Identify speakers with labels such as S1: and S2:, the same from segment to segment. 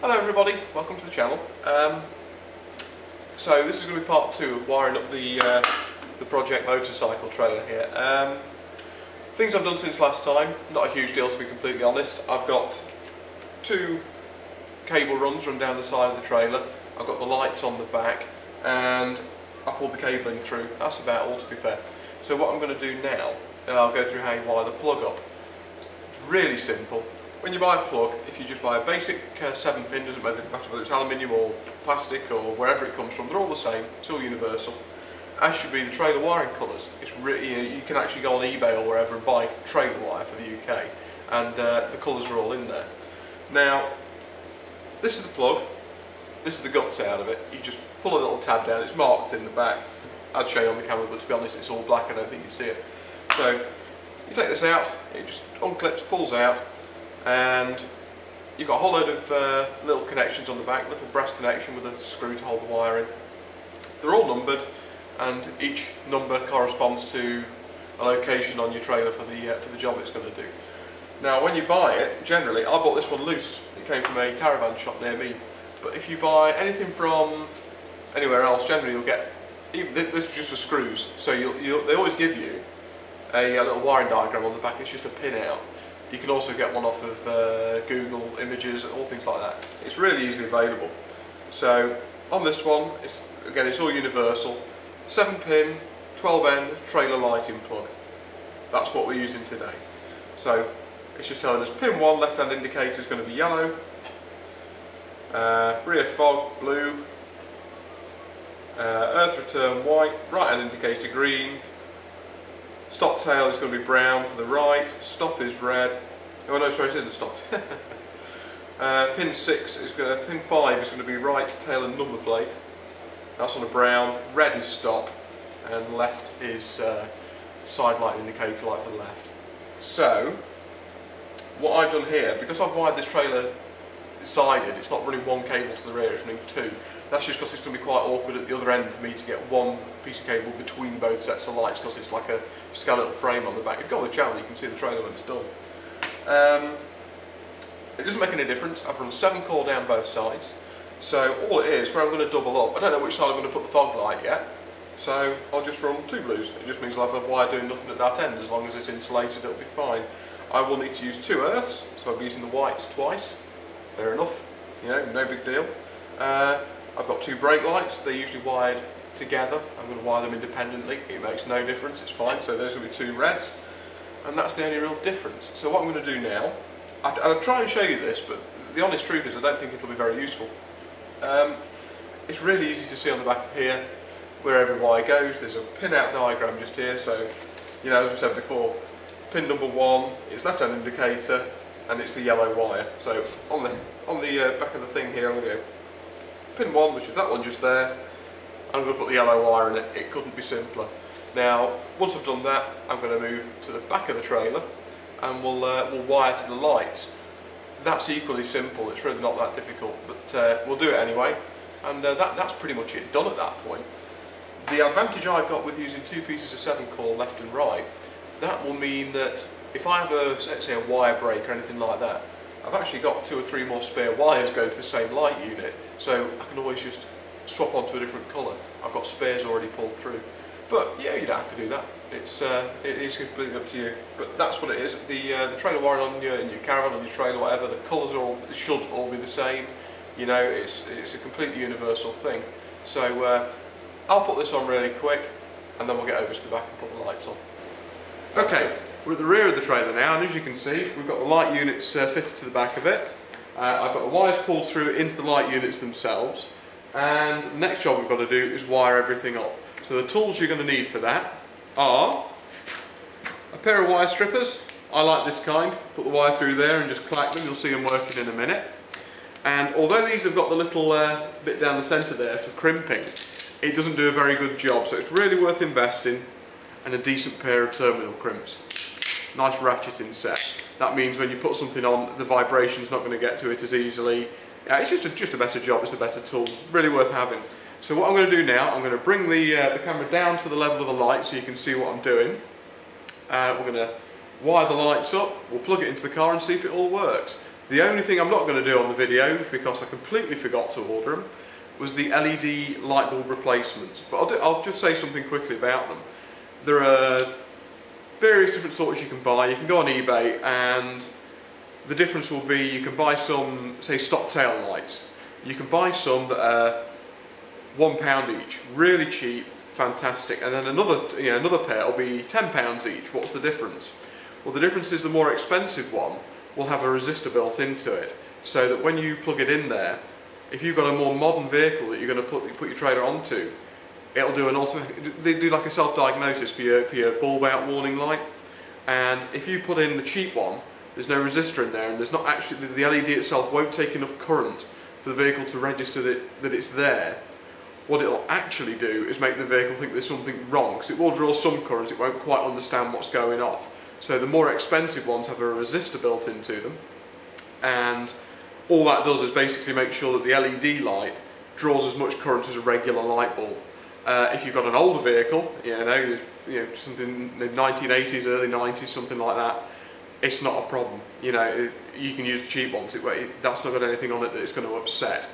S1: Hello everybody, welcome to the channel. So this is going to be part 2 of wiring up the project motorcycle trailer here. Things I've done since last time, not a huge deal to be completely honest. I've got 2 cable runs run down the side of the trailer, I've got the lights on the back, and I pulled the cabling through. That's about all, to be fair. So what I'm going to do now, I'll go through how you wire the plug up. It's really simple. When you buy a plug, if you just buy a basic 7-pin, doesn't matter whether it's aluminium or plastic or wherever it comes from, they're all the same, it's all universal. As should be the trailer wiring colours. It's really, you can actually go on eBay or wherever and buy trailer wire for the UK, and the colours are all in there. Now, this is the plug, this is the guts out of it. You just pull a little tab down, it's marked in the back. I'd show you on the camera, but to be honest it's all black, I don't think you see it. So, you take this out, it just unclips, pulls out, and you've got a whole load of little connections on the back, little brass connection with a screw to hold the wire in. They're all numbered, and each number corresponds to a location on your trailer for the job it's going to do. Now when you buy it, generally, I bought this one loose, it came from a caravan shop near me, but if you buy anything from anywhere else, generally you'll get, even this is just for screws, so they always give you a little wiring diagram on the back. It's just a pin out. You can also get one off of Google Images, all things like that. It's really easily available. So on this one, it's all universal. 7-pin, 12-end trailer lighting plug. That's what we're using today. So it's just telling us pin 1, left-hand indicator is going to be yellow. Rear fog, blue. Earth return, white. Right-hand indicator, green. Stop tail is going to be brown for the right, stop is red. Oh no, sorry, it isn't stopped. Pin 6 is going to, pin 5 is going to be right tail and number plate. That's on a brown. Red is stop, and left is side light indicator, light for the left. So what I've done here, because I've wired this trailer sided, it's not running one cable to the rear, it's running 2. That's just because it's going to be quite awkward at the other end for me to get one piece of cable between both sets of lights, because it's like a skeletal frame on the back. If you go on the channel you can see the trailer when it's done. It doesn't make any difference. I've run 7 core down both sides, so all it is, where I'm going to double up, I don't know which side I'm going to put the fog light yet, so I'll just run 2 blues. It just means I'll have a wire doing nothing at that end. As long as it's insulated it'll be fine. I will need to use 2 earths, so I'll be using the whites twice. Fair enough, you know, no big deal. I've got 2 brake lights, they're usually wired together. I'm going to wire them independently, it makes no difference, it's fine. So those will be 2 reds, and that's the only real difference. So what I'm going to do now, I'll try and show you this, but the honest truth is I don't think it'll be very useful. It's really easy to see on the back of here where every wire goes. There's a pin out diagram just here, so you know, as we said before, pin number 1 is left hand indicator, and it's the yellow wire. So on the back of the thing here, I'm going to go pin 1, which is that one just there. I'm going to put the yellow wire in it. It couldn't be simpler. Now, once I've done that, I'm going to move to the back of the trailer, and we'll wire to the lights. That's equally simple. It's really not that difficult, but we'll do it anyway. And that's pretty much it done at that point. The advantage I've got with using 2 pieces of 7 core left and right, that will mean that if I have let's say a wire break or anything like that, I've actually got 2 or 3 more spare wires going to the same light unit, so I can always just swap onto a different colour. I've got spares already pulled through. But yeah, you don't have to do that. It is completely up to you. But that's what it is. The trailer wiring on your caravan, on your trailer, whatever, the colours should all be the same. You know, it's a completely universal thing. So I'll put this on really quick, and then we'll get over to the back and put the lights on. Okay. We're at the rear of the trailer now, and as you can see, we've got the light units fitted to the back of it. I've got the wires pulled through into the light units themselves, and the next job we've got to do is wire everything up. So the tools you're going to need for that are a pair of wire strippers. I like this kind. Put the wire through there and just clack them. You'll see them working in a minute. And although these have got the little bit down the centre there for crimping, it doesn't do a very good job, so it's really worth investing in a decent pair of terminal crimps. Nice ratcheting set. That means when you put something on, the vibration's not going to get to it as easily. It's just a better job, it's a better tool, really worth having. So what I'm going to do now, I'm going to bring the camera down to the level of the light so you can see what I'm doing. We're going to wire the lights up, we'll plug it into the car and see if it all works. The only thing I'm not going to do on the video, because I completely forgot to order them, was the LED light bulb replacements. But I'll just say something quickly about them. There are various different sorts you can buy. You can go on eBay, and the difference will be you can buy some, say, stop tail lights. You can buy some that are £1 each, really cheap, fantastic, and then another pair will be £10 each. What's the difference? Well, the difference is the more expensive one will have a resistor built into it, so that when you plug it in there, if you've got a more modern vehicle that you're going to put your trailer onto, it'll do they do like a self-diagnosis for your bulb out warning light. And if you put in the cheap one, there's no resistor in there, and there's not actually, the LED itself won't take enough current for the vehicle to register that it's there. What it'll actually do is make the vehicle think there's something wrong, because it will draw some current, it won't quite understand what's going off. So the more expensive ones have a resistor built into them, and all that does is basically make sure that the LED light draws as much current as a regular light bulb. If you've got an older vehicle, something in the 1980s, early 90s, something like that, it's not a problem. You can use the cheap ones. That's not got anything on it that it's going to upset.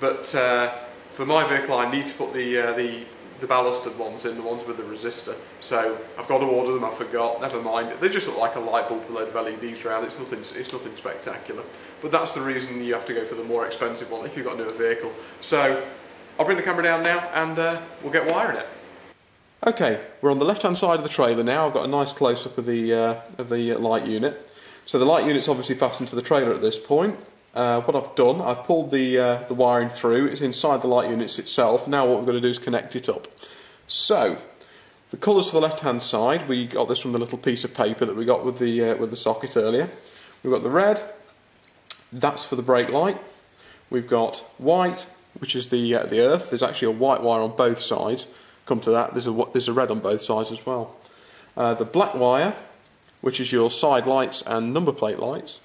S1: But for my vehicle, I need to put the ballasted ones in, the ones with the resistor. So I've got to order them. I forgot. Never mind. They just look like a light bulb with a load of LEDs around. It's nothing spectacular. But that's the reason you have to go for the more expensive one if you've got a newer vehicle. So I'll bring the camera down now, and we'll get wiring it. Okay, we're on the left-hand side of the trailer now. I've got a nice close-up of the light unit. So the light unit's obviously fastened to the trailer at this point. What I've done, I've pulled the wiring through. It's inside the light units itself. Now what we're going to do is connect it up. So the colours for the left-hand side, we got this from the little piece of paper that we got with the socket earlier. We've got the red. That's for the brake light. We've got white, which is the earth. There's actually a white wire on both sides. Come to that, there's a red on both sides as well. The black wire, which is your side lights and number plate lights,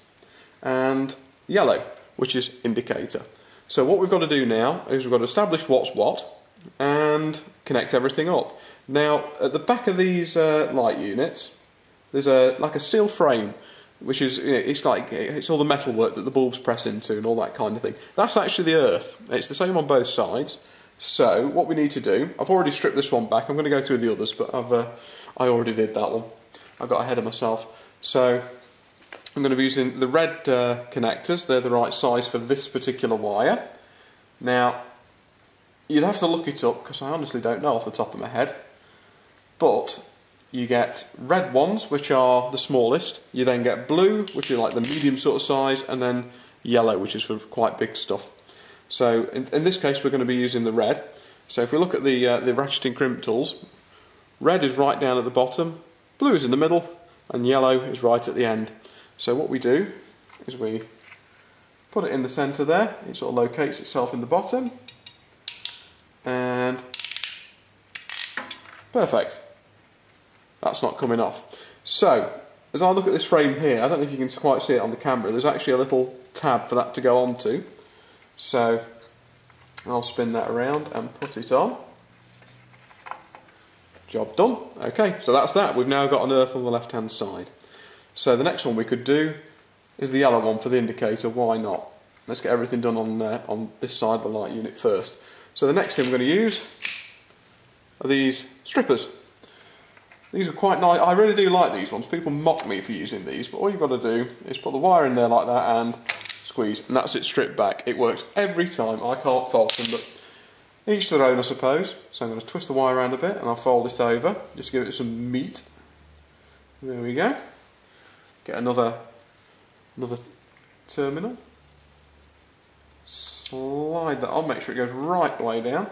S1: and yellow, which is indicator. So what we've got to do now is we've got to establish what's what and connect everything up. Now at the back of these light units, there's like a steel frame, which is it's all the metal work that the bulbs press into and all that kind of thing. That's actually the earth. It's the same on both sides. So what we need to do, I've already stripped this one back. I'm going to go through the others, but I already did that one. I got ahead of myself. So I'm going to be using the red connectors. They're the right size for this particular wire. Now you'd have to look it up, because I honestly don't know off the top of my head. But you get red ones, which are the smallest. You then get blue, which is like the medium sort of size, and then yellow, which is for quite big stuff. So in this case we're going to be using the red. So if we look at the ratcheting crimp tools, red is right down at the bottom, blue is in the middle, and yellow is right at the end. So what we do is we put it in the centre there. It sort of locates itself in the bottom, and perfect. That's not coming off. So as I look at this frame here, I don't know if you can quite see it on the camera, there's actually a little tab for that to go onto. So I'll spin that around and put it on. Job done. Okay, so that's that. We've now got an earth on the left hand side. So the next one we could do is the yellow one for the indicator. Why not? Let's get everything done on this side of the light unit first. So the next thing we're going to use are these strippers. These are quite nice. I really do like these ones. People mock me for using these, but all you've got to do is put the wire in there like that and squeeze, and that's it stripped back. It works every time. I can't fault them, but each to their own, I suppose. So I'm going to twist the wire around a bit and I'll fold it over just to give it some meat. There we go. Get another terminal. Slide that on, make sure it goes right the way down.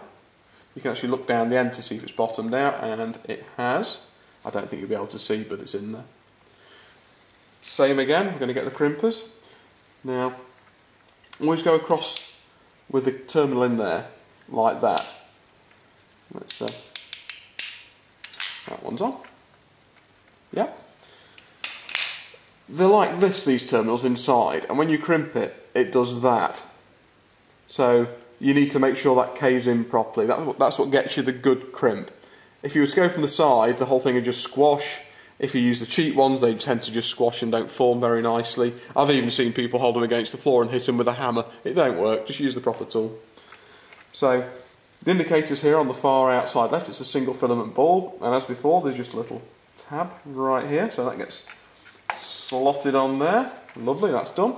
S1: You can actually look down the end to see if it's bottomed out, and it has. I don't think you'll be able to see, but it's in there. Same again, we're going to get the crimpers. Now, always go across with the terminal in there, like that. Let's that one's on. Yeah. They're like this, these terminals inside, and when you crimp it, it does that. So you need to make sure that caves in properly. That's what gets you the good crimp. If you were to go from the side, the whole thing would just squash, If you use the cheap ones, they tend to just squash and don't form very nicely. I've even seen people hold them against the floor and hit them with a hammer. It don't work, just use the proper tool. So, the indicator's here on the far outside left. It's a single filament bulb, and as before, there's just a little tab right here, so that gets slotted on there. Lovely, that's done.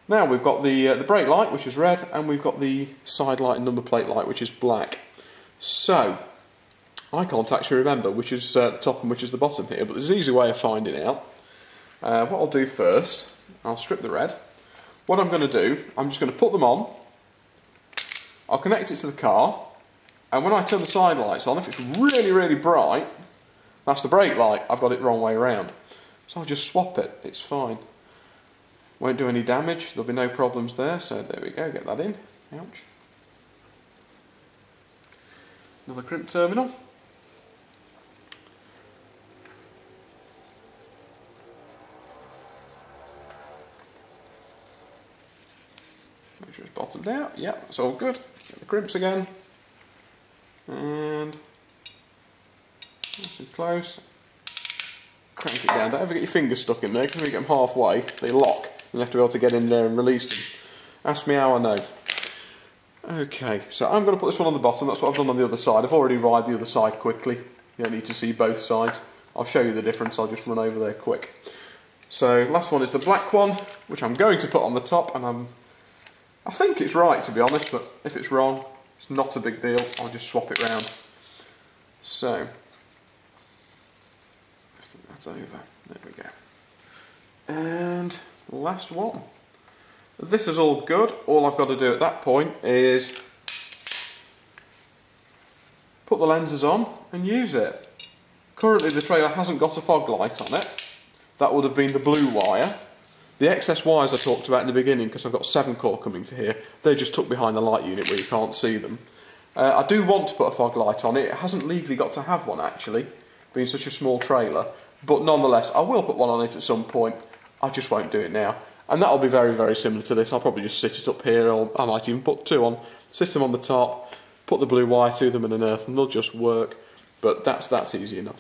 S1: Now we've got the brake light, which is red, and we've got the side light and number plate light, which is black. So, I can't actually remember which is the top and which is the bottom here, but there's an easy way of finding out. What I'll do first, I'll strip the red. What I'm going to do, I'm just going to put them on, I'll connect it to the car, and when I turn the side lights on, if it's really, really bright, that's the brake light. I've got it the wrong way around. So I'll just swap it, it's fine. Won't do any damage, there'll be no problems there, so there we go, get that in. Ouch. Another crimp terminal. Make sure it's bottomed out. Yep, that's all good. Get the crimps again. And nice and close. Crank it down. Don't ever get your fingers stuck in there, because when you get them halfway, they lock. And you have to be able to get in there and release them. Ask me how I know. Okay, so I'm going to put this one on the bottom. That's what I've done on the other side. I've already wired the other side quickly. You don't need to see both sides. I'll show you the difference. I'll just run over there quick. So last one is the black one, which I'm going to put on the top, and I think it's right, to be honest, but if it's wrong, it's not a big deal. I'll just swap it round. So, that's over. There we go. And last one. This is all good. All I've got to do at that point is put the lenses on and use it. Currently the trailer hasn't got a fog light on it. That would have been the blue wire. The excess wires I talked about in the beginning, because I've got 7 core coming to here, they're just tucked behind the light unit where you can't see them. I do want to put a fog light on it. It hasn't legally got to have one actually, being such a small trailer, but nonetheless I will put one on it at some point. I just won't do it now. And that'll be very, very similar to this. I'll probably just sit it up here, or I might even put 2 on, sit them on the top, put the blue wire to them and an earth, and they'll just work. But that's easy enough.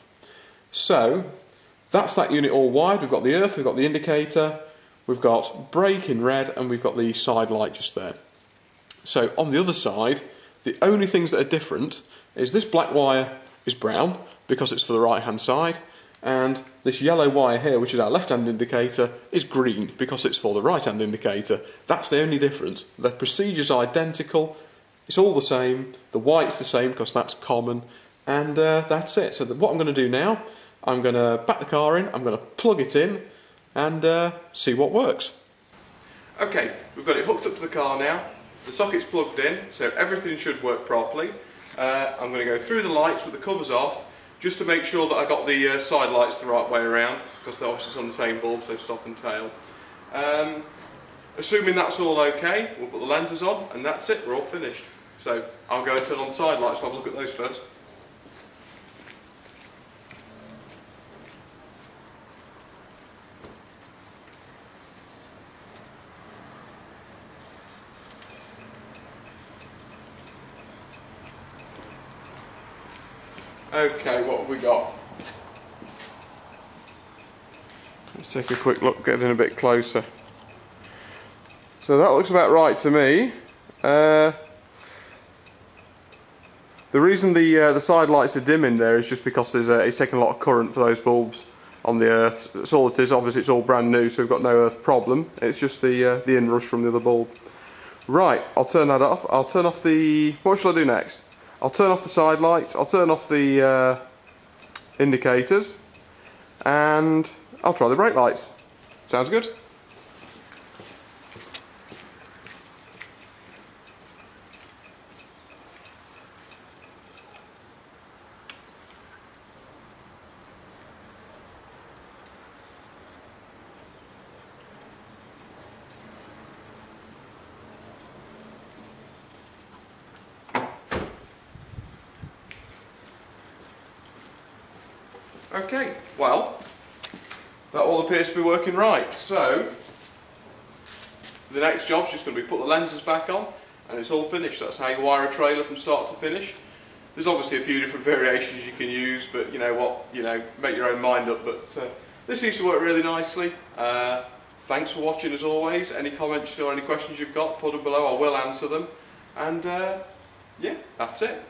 S1: So, that's that unit all wired. We've got the earth, we've got the indicator, we've got brake in red, and we've got the side light just there. So, on the other side, the only things that are different is this black wire is brown, because it's for the right-hand side, and this yellow wire here, which is our left-hand indicator, is green because it's for the right-hand indicator. That's the only difference. The procedure's identical, it's all the same, the white's the same because that's common, and that's it. So what I'm going to do now, I'm going to back the car in, I'm going to plug it in, and see what works. Okay, we've got it hooked up to the car now, the socket's plugged in, so everything should work properly. I'm going to go through the lights with the covers off, just to make sure that I got the side lights the right way around, because they're obviously on the same bulb, so stop and tail. Assuming that's all okay, we'll put the lenses on, and that's it, we're all finished. So I'll go and turn on the side lights, so I'll have a look at those first. Okay, what have we got? Let's take a quick look, get in a bit closer. So that looks about right to me. The reason the side lights are dim in there is just because it's taking a lot of current for those bulbs on the earth. That's all it is. Obviously it's all brand new, so we've got no earth problem. It's just the inrush from the other bulb. Right, I'll turn that off. I'll turn off the... What shall I do next? I'll turn off the side lights, I'll turn off the indicators, and I'll try the brake lights. Sounds good? Okay, well, that all appears to be working right. So, the next job's just going to be put the lenses back on, and it's all finished. That's how you wire a trailer from start to finish. There's obviously a few different variations you can use, but you know what, make your own mind up. But this seems to work really nicely. Thanks for watching as always. Any comments or any questions you've got, put them below, I will answer them. And yeah, that's it.